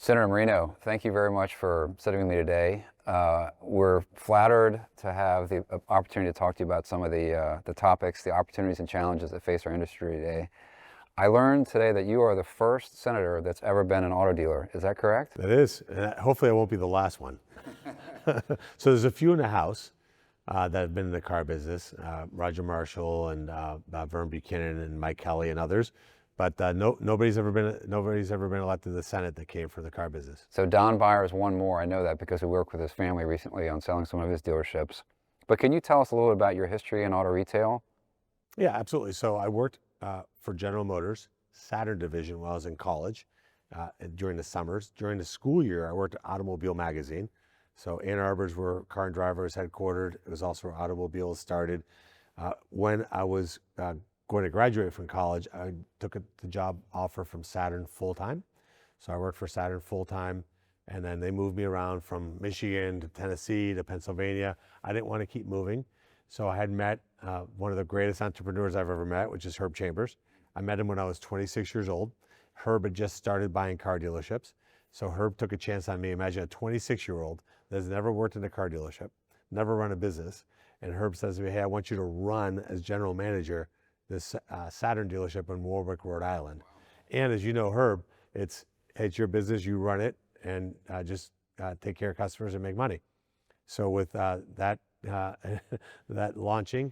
Senator Moreno, thank you very much for sitting with me today. We're flattered to have the opportunity to talk to you about some of the topics, the opportunities and challenges that face our industry today. I learned today that you are the first senator that's ever been an auto dealer. Is that correct? That is. And hopefully I won't be the last one. So there's a few in the House that have been in the car business, Roger Marshall and Vern Buchanan and Mike Kelly and others. But nobody's ever been elected to the Senate that came from the car business. So Don Byers one more. I know that because we worked with his family recently on selling some of his dealerships. But can you tell us a little bit about your history in auto retail? Yeah, absolutely. So I worked for General Motors, Saturn division while I was in college during the summers. During the school year, I worked at Automobile magazine. So Ann Arbor's where Car and Driver is headquartered. It was also where Automobile started. When I was going to graduate from college, I took the job offer from Saturn full-time. So I worked for Saturn full-time, and then they moved me around from Michigan to Tennessee to Pennsylvania. I didn't want to keep moving. So I had met one of the greatest entrepreneurs I've ever met, which is Herb Chambers. I met him when I was 26 years old. Herb had just started buying car dealerships. So Herb took a chance on me. Imagine a 26-year-old that has never worked in a car dealership, never run a business. And Herb says to me, hey, I want you to run as general manager this Saturn dealership in Warwick, Rhode Island. Wow. And as you know, Herb, it's your business, you run it, and just take care of customers and make money. So with that launching,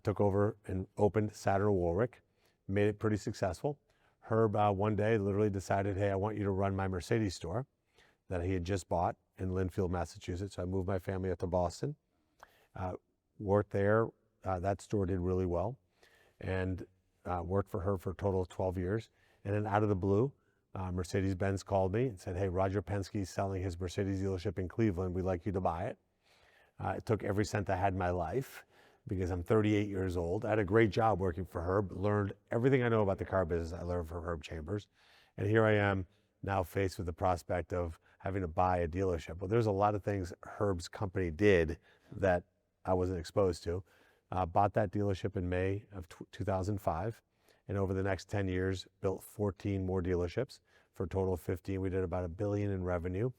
took over and opened Saturn Warwick, made it pretty successful. Herb one day literally decided, hey, I want you to run my Mercedes store that he had just bought in Lynnfield, Massachusetts. So I moved my family up to Boston, worked there. That store did really well, and worked for her for a total of 12 years. And then out of the blue, Mercedes-Benz called me and said, hey, Roger Penske's selling his Mercedes dealership in Cleveland. We'd like you to buy it. It took every cent I had in my life because I'm 38 years old. I had a great job working for Herb, learned everything I know about the car business I learned from Herb Chambers. And here I am now faced with the prospect of having to buy a dealership. Well, there's a lot of things Herb's company did that I wasn't exposed to. Bought that dealership in May of 2005. And over the next 10 years, built 14 more dealerships for a total of 15. We did about $1 billion in revenue.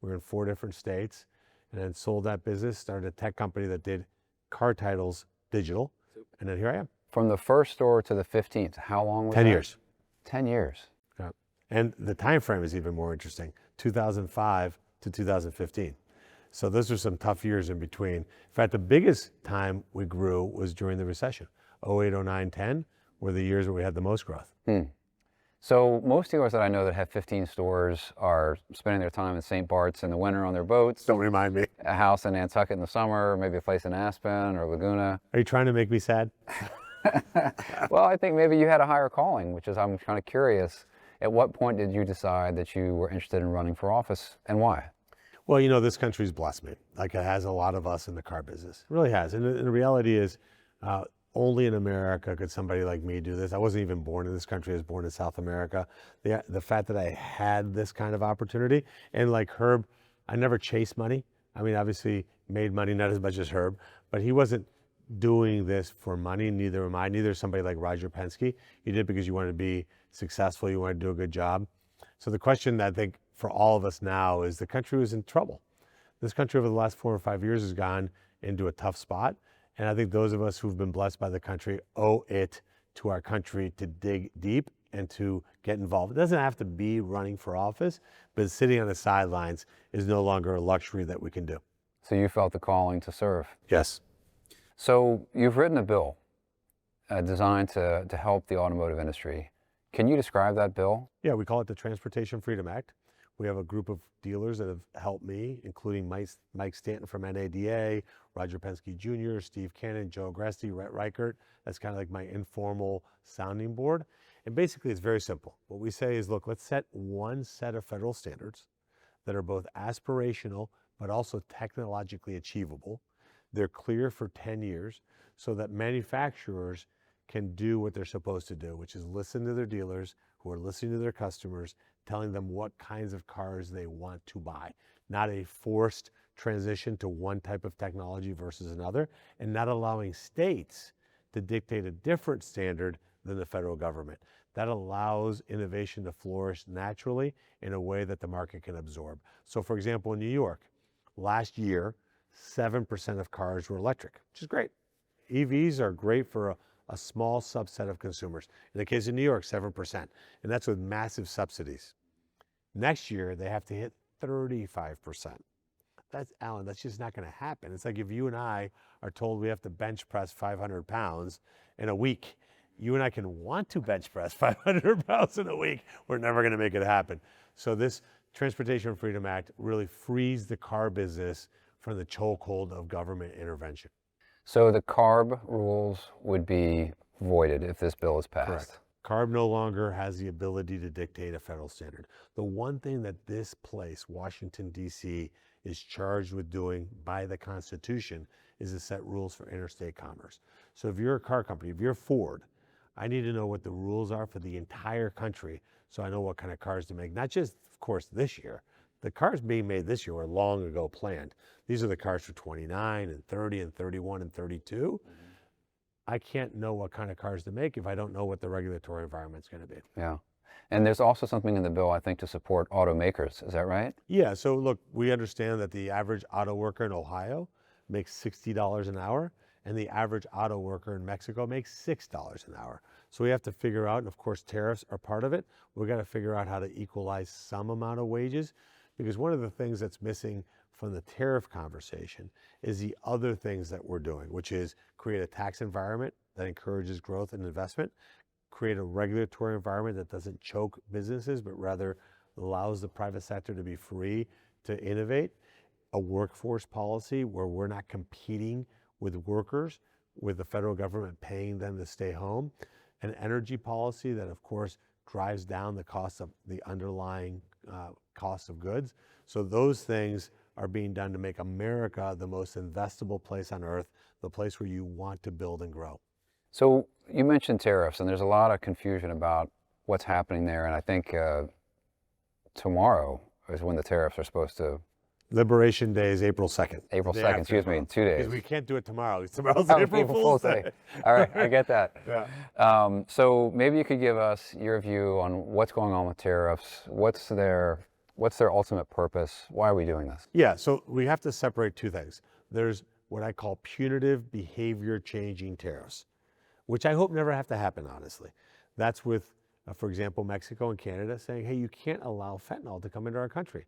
We were in 4 different states. And then sold that business, started a tech company that did car titles digital, and then here I am. From the first store to the 15th, how long was that? 10 years. 10 years. Yeah. And the time frame is even more interesting, 2005 to 2015. So those are some tough years in between. In fact, the biggest time we grew was during the recession. 08, 09, 10 were the years where we had the most growth. So most dealers that I know that have 15 stores are spending their time in St. Bart's in the winter on their boats. Don't remind me. A house in Nantucket in the summer, maybe a place in Aspen or Laguna. Are you trying to make me sad? Well, I think maybe you had a higher calling, which is, I'm kind of curious, at what point did you decide that you were interested in running for office and why? Well, you know, this country's blessed me, like it has a lot of us in the car business. It really has. And the reality is, only in America could somebody like me do this. I wasn't even born in this country. I was born in South America. The fact that I had this kind of opportunity, and like Herb, I never chased money. I mean, obviously made money, not as much as Herb, but he wasn't doing this for money. Neither am I. Neither is somebody like Roger Penske. You did it because you wanted to be successful. You wanted to do a good job. So the question I think for all of us now is the country was in trouble. This country over the last 4 or 5 years has gone into a tough spot. And I think those of us who've been blessed by the country owe it to our country to dig deep and to get involved. It doesn't have to be running for office, but sitting on the sidelines is no longer a luxury that we can do. So you felt the calling to serve? Yes. So you've written a bill designed to help the automotive industry. Can you describe that bill? Yeah, we call it the Transportation Freedom Act. We have a group of dealers that have helped me, including Mike Stanton from NADA, Roger Penske Jr., Steve Cannon, Joe Agresti, Rhett Reichert. That's kind of like my informal sounding board. And basically it's very simple. What we say is, look, let's set one set of federal standards that are both aspirational but also technologically achievable. They're clear for 10 years so that manufacturers can do what they're supposed to do, which is listen to their dealers who are listening to their customers, telling them what kinds of cars they want to buy, not a forced transition to one type of technology versus another, and not allowing states to dictate a different standard than the federal government. that allows innovation to flourish naturally in a way that the market can absorb. So for example, in New York, last year, 7% of cars were electric, which is great. EVs are great for a small subset of consumers. In the case of New York, 7%, and that's with massive subsidies. Next year, they have to hit 35%. That's, Alan, that's just not gonna happen. It's like if you and I are told we have to bench press 500 pounds in a week. You and I can want to bench press 500 pounds in a week. We're never gonna make it happen. So this Transportation Freedom Act really frees the car business from the chokehold of government intervention. So the CARB rules would be voided if this bill is passed. Correct. CARB no longer has the ability to dictate a federal standard. The one thing that this place, Washington, D.C., is charged with doing by the Constitution is to set rules for interstate commerce. So if you're a car company, if you're Ford, I need to know what the rules are for the entire country so I know what kind of cars to make. Not just, of course, this year. The cars being made this year were long ago planned. These are the cars for 29 and 30 and 31 and 32. I can't know what kind of cars to make if I don't know what the regulatory environment's going to be. Yeah. And there's also something in the bill, I think, to support automakers. Is that right? Yeah. So look, we understand that the average auto worker in Ohio makes $60 an hour, and the average auto worker in Mexico makes $6 an hour. So we have to figure out, and of course tariffs are part of it, we've got to figure out how to equalize some amount of wages, because one of the things that's missing from the tariff conversation is the other things that we're doing, which is create a tax environment that encourages growth and investment, create a regulatory environment that doesn't choke businesses, but rather allows the private sector to be free to innovate, a workforce policy where we're not competing with workers, with the federal government paying them to stay home, an energy policy that of course drives down the cost of the underlying cost of goods. So those things are being done to make America the most investable place on earth, the place where you want to build and grow. So you mentioned tariffs, and there's a lot of confusion about what's happening there. And I think tomorrow is when the tariffs are supposed to. Liberation Day is April 2nd. April 2nd, excuse me, in 2 days. Because we can't do it tomorrow. Tomorrow's Oh, April Fool's Day. All right, I get that. Yeah. So maybe you could give us your view on what's going on with tariffs. What's their ultimate purpose? Why are we doing this? Yeah, so we have to separate two things. There's what I call punitive behavior changing tariffs, which I hope never have to happen, honestly. That's with, for example, Mexico and Canada saying, hey, you can't allow fentanyl to come into our country.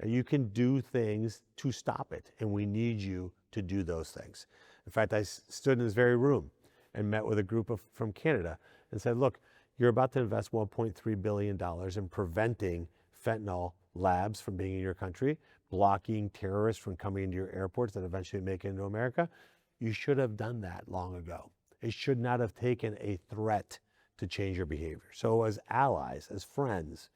You can do things to stop it, and we need you to do those things. In fact, I stood in this very room and met with a group from Canada and said, look, you're about to invest $1.3 billion in preventing fentanyl labs from being in your country, blocking terrorists from coming into your airports that eventually make it into America. You should have done that long ago. It should not have taken a threat to change your behavior. So as allies, as friends,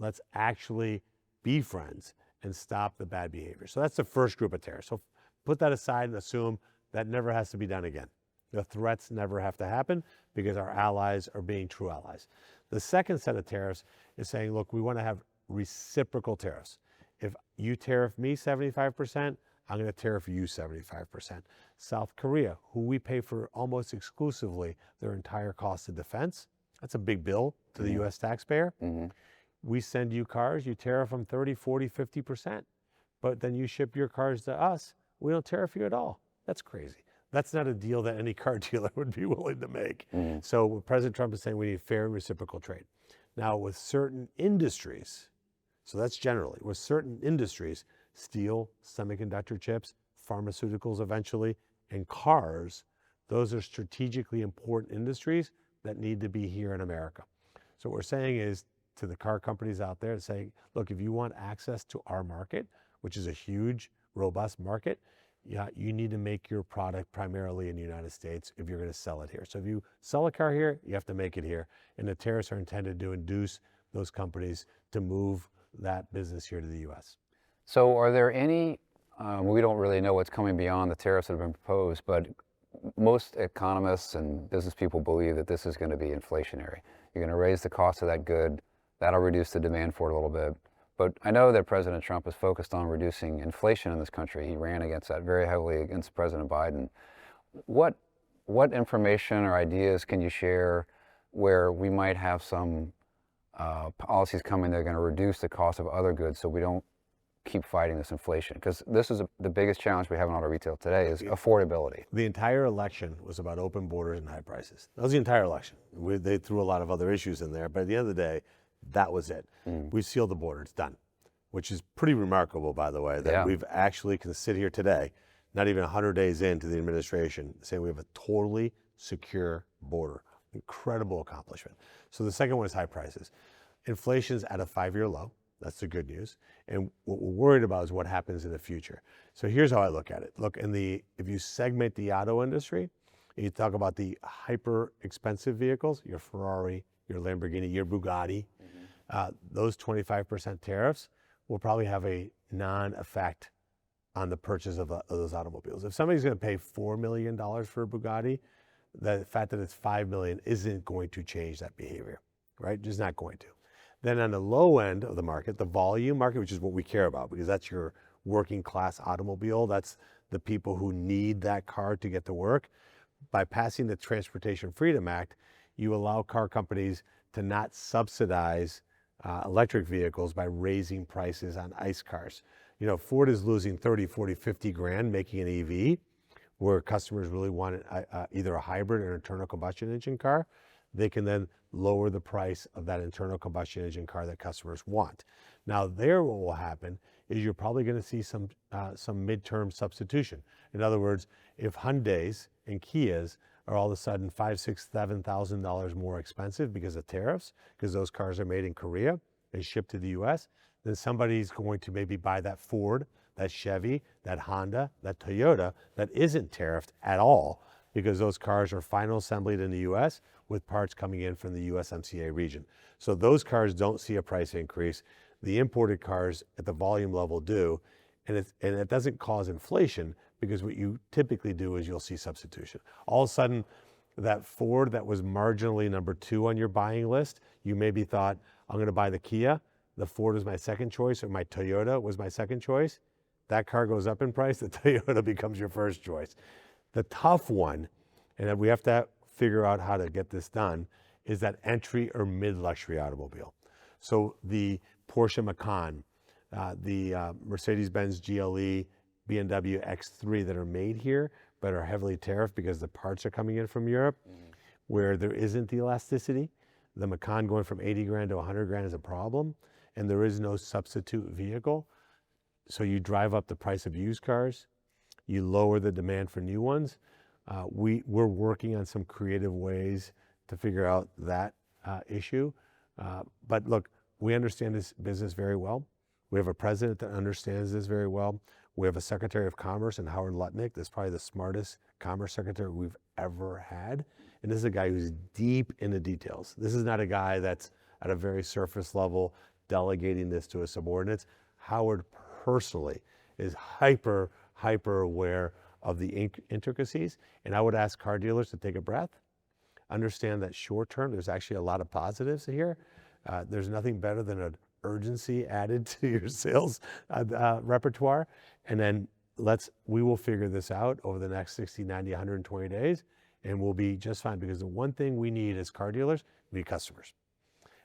let's actually be friends and stop the bad behavior. So that's the first group of terrorists. So put that aside and assume that never has to be done again. The threats never have to happen because our allies are being true allies. The second set of tariffs is saying, look, we want to have reciprocal tariffs. If you tariff me 75%, I'm going to tariff you 75%. South Korea, who we pay for almost exclusively their entire cost of defense, that's a big bill to the US taxpayer. We send you cars, you tariff them 30, 40, 50%, but then you ship your cars to us, we don't tariff you at all. That's crazy. That's not a deal that any car dealer would be willing to make. So President Trump is saying we need fair and reciprocal trade. Now with certain industries, so that's generally, with certain industries, steel, semiconductor chips, pharmaceuticals eventually, and cars, those are strategically important industries that need to be here in America. So what we're saying is to the car companies out there saying, look, if you want access to our market, which is a huge, robust market, yeah, you need to make your product primarily in the United States if you're going to sell it here. So if you sell a car here, you have to make it here. And the tariffs are intended to induce those companies to move that business here to the US. So are there any, we don't really know what's coming beyond the tariffs that have been proposed, but most economists and business people believe that this is going to be inflationary. You're going to raise the cost of that good. That'll reduce the demand for it a little bit. But I know that President Trump is focused on reducing inflation in this country. He ran against that very heavily against President Biden. What information or ideas can you share where we might have some policies coming that are going to reduce the cost of other goods so we don't keep fighting this inflation? Because this is the biggest challenge we have in auto retail today is affordability. The entire election was about open borders and high prices. That was the entire election. They threw a lot of other issues in there, but at the end of the day, that was it. We sealed the border, it's done, which is pretty remarkable, by the way, that we've actually can sit here today, not even 100 days into the administration, saying we have a totally secure border. Incredible accomplishment. So the second one is high prices. Inflation's at a 5-year low. That's the good news. And what we're worried about is what happens in the future. So here's how I look at it. Look, if you segment the auto industry, you talk about the hyper expensive vehicles, your Ferrari, your Lamborghini, your Bugatti, those 25% tariffs will probably have a non-effect on the purchase of those automobiles. If somebody's going to pay $4 million for a Bugatti, the fact that it's $5 million isn't going to change that behavior, right? Just not going to. Then on the low end of the market, the volume market, which is what we care about because that's your working class automobile, that's the people who need that car to get to work. By passing the Transportation Freedom Act, you allow car companies to not subsidize electric vehicles by raising prices on ICE cars. You know, Ford is losing 30, 40, 50 grand making an EV, where customers really want either a hybrid or internal combustion engine car. They can then lower the price of that internal combustion engine car that customers want. Now there, what will happen is you're probably going to see some midterm substitution. In other words, if Hyundais and Kias are all of a sudden $5,000, $6,000, $7,000 more expensive because of tariffs, because those cars are made in Korea and shipped to the U.S., then somebody's going to maybe buy that Ford, that Chevy, that Honda, that Toyota that isn't tariffed at all because those cars are final assembled in the U.S. with parts coming in from the USMCA region. So those cars don't see a price increase. The imported cars at the volume level do, and it doesn't cause inflation because what you typically do is you'll see substitution. All of a sudden, that Ford that was marginally number 2 on your buying list, you maybe thought, I'm going to buy the Kia. The Ford was my second choice, or my Toyota was my second choice. That car goes up in price, the Toyota becomes your first choice. The tough one, and we have to figure out how to get this done, is that entry or mid-luxury automobile. So the Porsche Macan, the Mercedes-Benz GLE, BMW X3 that are made here but are heavily tariffed because the parts are coming in from Europe, where there isn't the elasticity. The Macan going from 80 grand to 100 grand is a problem, and there is no substitute vehicle. So you drive up the price of used cars, you lower the demand for new ones. We're working on some creative ways to figure out that issue. But look, we understand this business very well. We have a president that understands this very well. We have a Secretary of Commerce in Howard Lutnick that's probably the smartest Commerce Secretary we've ever had. And this is a guy who's deep in the details. This is not a guy that's at a very surface level delegating this to his subordinates. Howard personally is hyper aware of the intricacies. And I would ask car dealers to take a breath, understand that short term, there's actually a lot of positives here. There's nothing better than an urgency added to your sales repertoire. And then we will figure this out over the next 60, 90, 120 days, and we'll be just fine, because the one thing we need as car dealers, we need customers.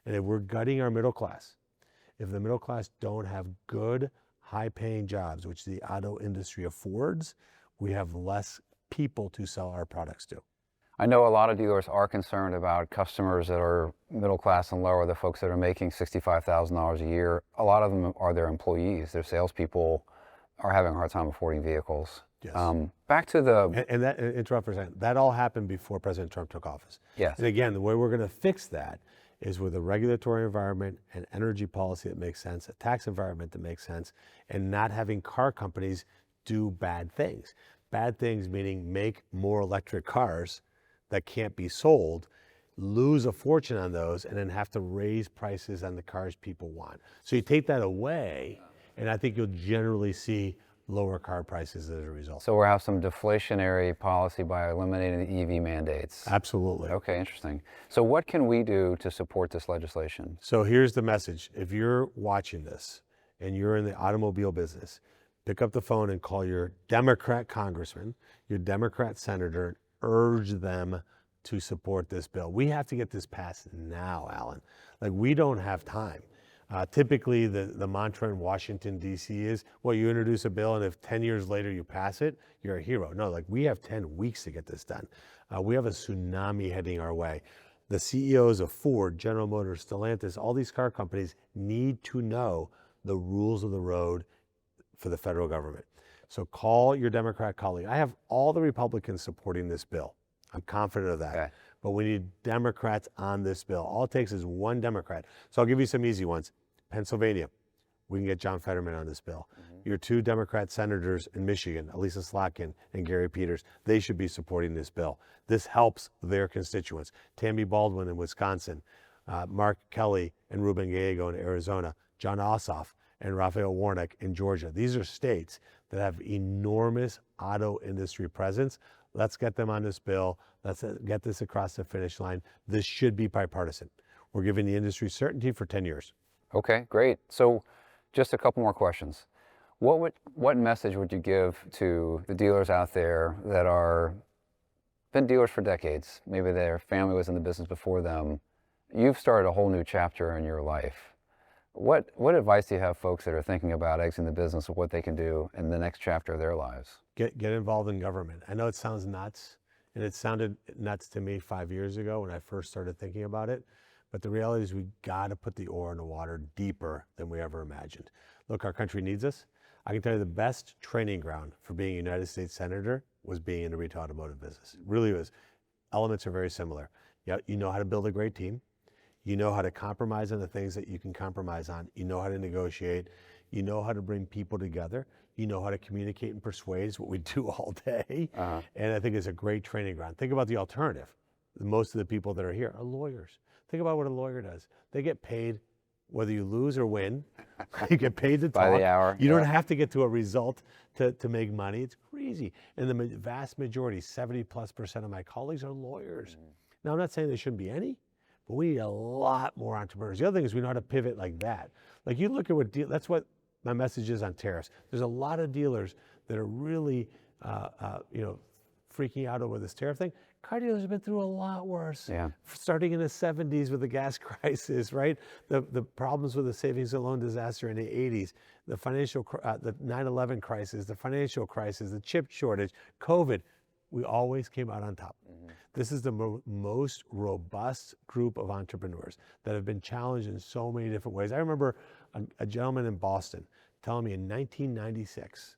And if we're gutting our middle class, if the middle class don't have good, high-paying jobs, which the auto industry affords, we have less people to sell our products to. I know a lot of dealers are concerned about customers that are middle class and lower, the folks that are making $65,000 a year. A lot of them are their employees. Their salespeople are having a hard time affording vehicles. Yes. Back to the... And that, interrupt for a second, that all happened before President Trump took office. Yes. And again, the way we're going to fix that is with a regulatory environment, an energy policy that makes sense, a tax environment that makes sense, and not having car companies do bad things. Bad things meaning make more electric cars that can't be sold, lose a fortune on those, and then have to raise prices on the cars people want. So you take that away, and I think you'll generally see lower car prices as a result. So we'll have some deflationary policy by eliminating the EV mandates. Absolutely. Okay, interesting. So what can we do to support this legislation? So here's the message. If you're watching this and you're in the automobile business, pick up the phone and call your Democrat congressman, your Democrat senator, and urge them to support this bill. We have to get this passed now, Alan. Like, we don't have time. Typically, the mantra in Washington, D.C. is, well, you introduce a bill, and if 10 years later you pass it, you're a hero. No, like, we have 10 weeks to get this done. We have a tsunami heading our way. The CEOs of Ford, General Motors, Stellantis, all these car companies need to know the rules of the road for the federal government. So call your Democrat colleague. I have all the Republicans supporting this bill. I'm confident of that. Okay. But we need Democrats on this bill. All it takes is one Democrat. So I'll give you some easy ones. Pennsylvania, we can get John Fetterman on this bill. Your two Democrat senators in Michigan, Elisa Slotkin and Gary Peters, they should be supporting this bill. This helps their constituents. Tammy Baldwin in Wisconsin, Mark Kelly and Ruben Gallego in Arizona, John Ossoff and Raphael Warnock in Georgia. These are states that have enormous auto industry presence. Let's get them on this bill. Let's get this across the finish line. This should be bipartisan. We're giving the industry certainty for 10 years. Okay, great. So just a couple more questions. What message would you give to the dealers out there that are been dealers for decades? Maybe their family was in the business before them. You've started a whole new chapter in your life. What advice do you have folks that are thinking about exiting the business of what they can do in the next chapter of their lives? Get involved in government. I know it sounds nuts, and it sounded nuts to me 5 years ago when I first started thinking about it. But the reality is we got to put the oar in the water deeper than we ever imagined. Look, our country needs us. I can tell you the best training ground for being a United States Senator was being in the retail automotive business. It really was. Elements are very similar. You know how to build a great team. You know how to compromise on the things that you can compromise on. You know how to negotiate. You know how to bring people together. You know how to communicate and persuade is what we do all day. And I think it's a great training ground. Think about the alternative. Most of the people that are here are lawyers. Think about what a lawyer does. They get paid whether you lose or win. You get paid to talk. By the hour. You don't have to get to a result to make money. It's crazy. And the vast majority, 70+% of my colleagues are lawyers. Now, I'm not saying there shouldn't be any, but we need a lot more entrepreneurs. The other thing is we know how to pivot like that. Like, you look at what that's what my message is on tariffs. There's a lot of dealers that are really, freaking out over this tariff thing. Car dealers have been through a lot worse. Yeah. Starting in the 70s with the gas crisis, right? The problems with the savings and loan disaster in the 80s, the financial, the 9/11 crisis, the financial crisis, the chip shortage, COVID. We always came out on top. This is the most robust group of entrepreneurs that have been challenged in so many different ways. I remember a gentleman in Boston telling me in 1996,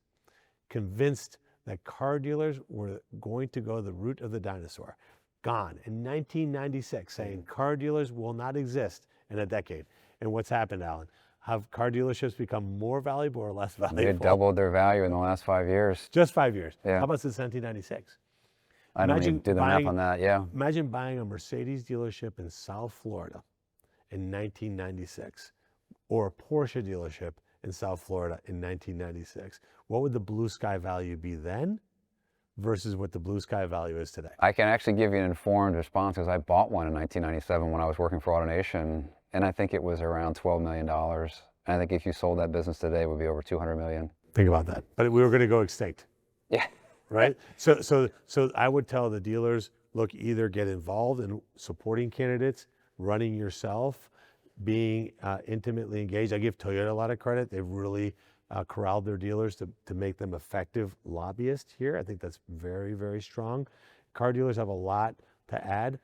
convinced that car dealers were going to go the route of the dinosaur. Gone in 1996, saying car dealers will not exist in a decade. And what's happened, Alan? Have car dealerships become more valuable or less valuable? They doubled their value in the last 5 years. Just 5 years. Yeah. How about since 1996? I don't even do the math on that, yeah. Imagine buying a Mercedes dealership in South Florida in 1996, or a Porsche dealership in South Florida in 1996. What would the blue sky value be then versus what the blue sky value is today? I can actually give you an informed response because I bought one in 1997 when I was working for AutoNation, and I think it was around $12 million. And I think if you sold that business today, it would be over $200 million. Think about that. But we were going to go extinct. Yeah. Right? So I would tell the dealers, look, either get involved in supporting candidates, running yourself, being intimately engaged. I give Toyota a lot of credit. They've really corralled their dealers to make them effective lobbyists here. I think that's very, very strong. Car dealers have a lot to add.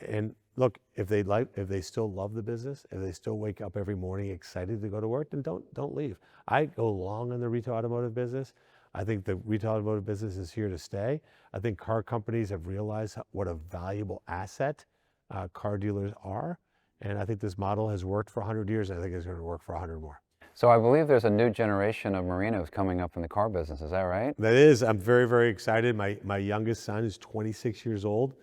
And look, if they still love the business, if they still wake up every morning excited to go to work, then don't leave. I go long in the retail automotive business. I think the retail automotive business is here to stay. I think car companies have realized what a valuable asset car dealers are. And I think this model has worked for 100 years, and I think it's going to work for 100 more. So I believe there's a new generation of Morenos coming up in the car business. Is that right? That is. I'm very, very excited. My youngest son is 26 years old,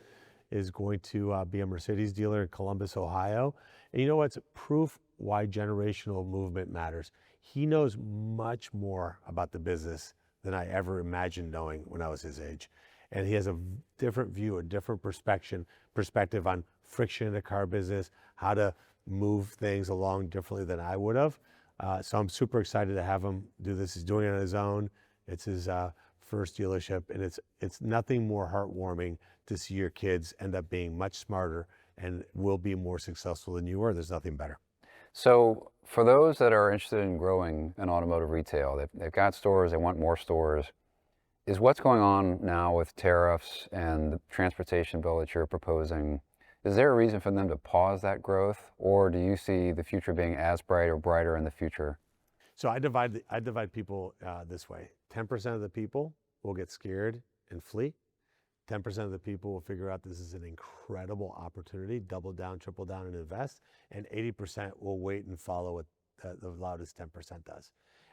is going to be a Mercedes dealer in Columbus, Ohio. And you know what's proof why generational movement matters? He knows much more about the business than I ever imagined knowing when I was his age. And he has a different view, a different perspective on friction in the car business, how to move things along differently than I would have. So I'm super excited to have him do this. He's doing it on his own. It's his first dealership, and it's nothing more heartwarming to see your kids end up being much smarter and will be more successful than you were. There's nothing better. So for those that are interested in growing in automotive retail, they've got stores, they want more stores. Is what's going on now with tariffs and the transportation bill that you're proposing, is there a reason for them to pause that growth, or do you see the future being as bright or brighter in the future? So I divide people this way. 10% of the people will get scared and flee. 10% of the people will figure out this is an incredible opportunity, double down, triple down, and invest. And 80% will wait and follow what the loudest 10% does.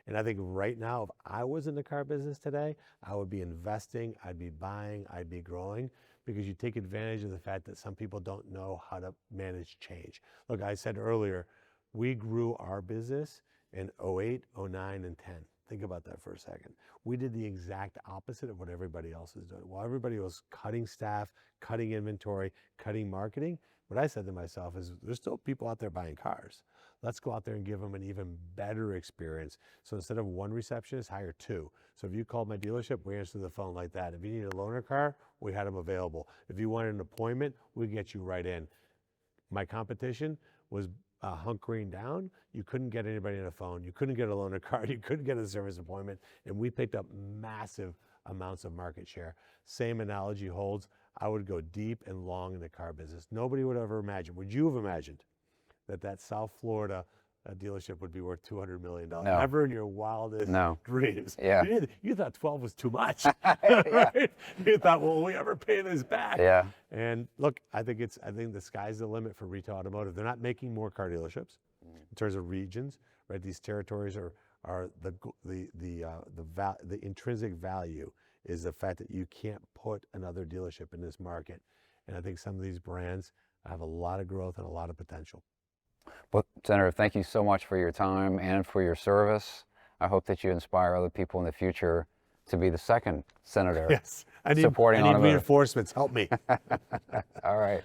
And I think right now, if I was in the car business today, I would be investing, I'd be buying, I'd be growing, because you take advantage of the fact that some people don't know how to manage change. Look, I said earlier, we grew our business in 08, 09, and 10. Think about that for a second. We did the exact opposite of what everybody else is doing. While everybody was cutting staff, cutting inventory, cutting marketing, what I said to myself is, there's still people out there buying cars. Let's go out there and give them an even better experience. So instead of one receptionist, hire two. So if you called my dealership, we answer the phone like that. If you need a loaner car, we had them available. If you wanted an appointment, we get you right in. My competition was hunkering down. You couldn't get anybody on the phone. You couldn't get a loaner car. You couldn't get a service appointment. And we picked up massive amounts of market share. Same analogy holds. I would go deep and long in the car business. Nobody would ever imagine. Would you have imagined that South Florida dealership would be worth $200 million? No. Never in your wildest dreams. Yeah. You thought 12 was too much. Yeah. Right? You thought, well, will we ever pay this back? Yeah. And look, I think the sky's the limit for retail automotive. They're not making more car dealerships in terms of regions, right? These territories are the intrinsic value is the fact that you can't put another dealership in this market. And I think some of these brands have a lot of growth and a lot of potential. Well, Senator, thank you so much for your time and for your service. I hope that you inspire other people in the future to be the second senator. Yes, I need supporting automotive. reinforcements. Help me. All right.